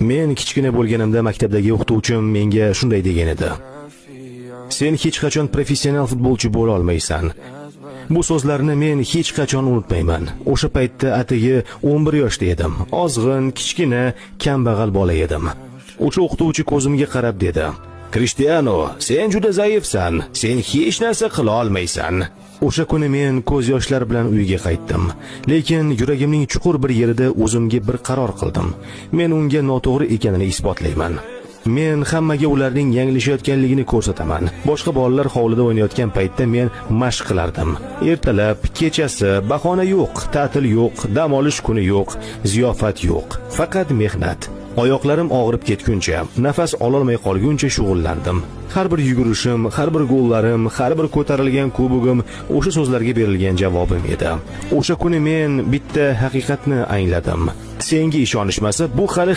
Men kichkina bo'lganimda maktabdagi o'qituvchim menga shunday degan edi. Sen hech qachon professional futbolchi bo'la olmaysan. Bu so'zlarni men hech qachon unutmayman. O'sha paytda atigi 11 yoshda edim. Ozg'in, kichkina, kambag'al bola edim. O'sha o'qituvchi ko'zimga qarab dedi: "Cristiano, sen juda zaifsan. Sen hech narsa qila olmaysan." O'sha kuni men ko'z yoshlar bilan uyga qaytdim. Lekin yuragimning chuqur bir yerida o'zimga bir qaror qildim. Men unga noto'g'ri ekanini isbotlayman. Men hammaga ularning yanglishayotganligini ko'rsataman. Boshqa bolalar hovlida o'ynayotgan paytda men mashq qilardim. Ertalab, kechasi, bahona yo'q, ta'til yo'q, dam olish kuni yo'q, ziyofat yo'q. Faqat mehnat. Oyoqlarim og'rib ketguncha, nafas ololmay qolguncha shug'ullandim. Har bir yugurishim, har bir gollarim, har bir ko'tarilgan kubogim o'sha so'zlarga berilgan javobim edi. O'sha kuni men bitta haqiqatni angladim. Senga ishonishmasa, bu hali